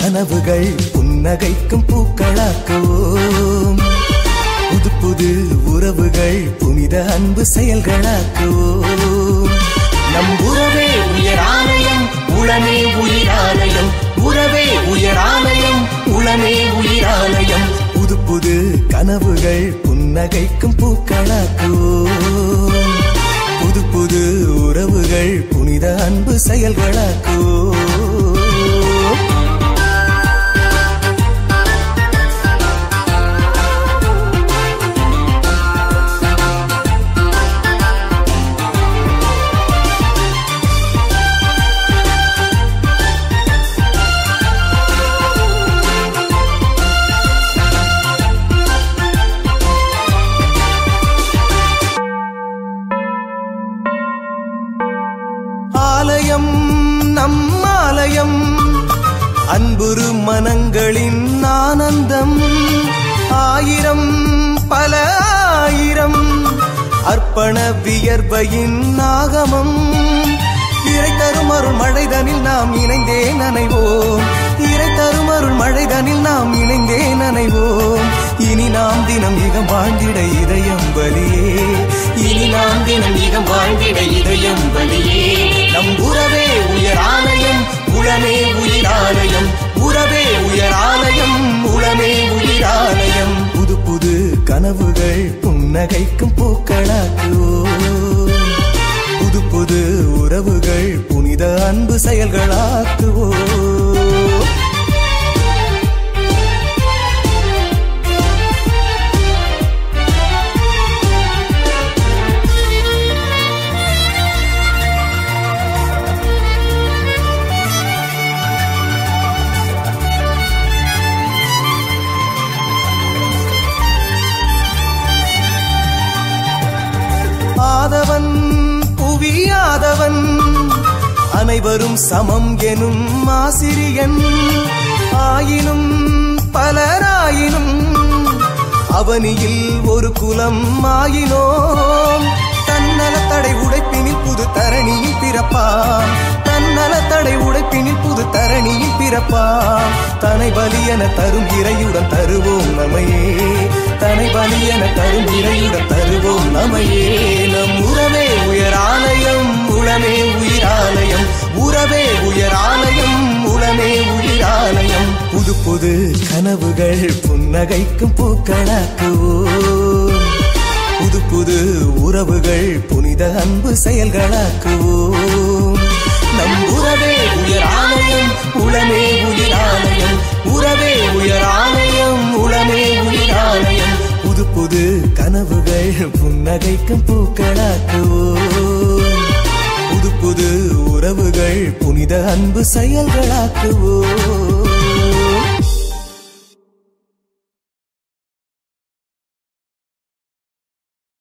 கனவுகள் புன்னகைக்கும் பூக்களாக்குவோம். புது புது உறவுகள் புனித அன்பு செயல்களாக்குவோம். நம் உறவே உயராலயம், உளமே உயிராலயம். உறவே உயராலயம், உளமே உயிராலயம். புது புது கனவுகள் புன்னகைக்கும் பூக்களாக்குவோம். புது புது உறவுகள் புனித அன்பு செயல்களாக்குவோம். ஆலயம் நம் ஆலயம், அன்புரு மனங்களின் ஆனந்தம். ஆயிரம் பல ஆயிரம் அர்ப்பண வியர்வையின் ஆகமம். இறை தரும் அருள் மழைதனில் நாம் இணைந்தே நனைவோம். இறை தரும் அருள் மழைதனில் நாம் இணைந்தே நனைவோம். இனி நாம் தினம் இகம் வாழ்ந்திட இதயம் பலியே. இனி நாம் தினம் இகம் வாழ்ந்திட இதயம் பலியே. நம் உறவே உயராலயம், உளமே உயிராலயம். உறவே உயராலயம், உளமே உயிராலயம். புது புது கனவுகள் புன்னகைக்கும் பூக்களாக்குவோம். புது புது உறவுகள் புனித அன்பு செயல்களாக்குவோம். ஆதவன் புவியாதவன், அனைவரும் சமம் எனும் ஆசிரியன். ஆயினும் பலராயினும் அவனியில் ஒரு குலம் ஆயினோம். தன்னலத்தடை உடைப்பினில் புது தரணியில் பிறப்பான். தன்னலத்தடை உடைப்பினில் புது தரணியில் பிறப்பான். தனை பலியென தரும் இறையுடன் தருவோம் நமையே. தனை பலியென தரும் இறையுடன் தருவோம் நமையே. நம் உறவே உயராலயம், உளமே உயிராலயம். உறவே உயராலயம், உளமே உயிராலயம். புது புது கனவுகள் புன்னகைக்கும் பூக்களாக்குவோம். புது புது உறவுகள் புனித அன்பு செயல்களாக்குவோம். நம் உறவே உயராலயம், உளமே உயிராலயம். உறவே உயராலயம், உளமே உயிராலயம். புது புது கனவுகள் புன்னகைக்கும் பூக்களாக்குவோம். புது புது உறவுகள் புனித அன்பு செயல்களாக்குவோம்.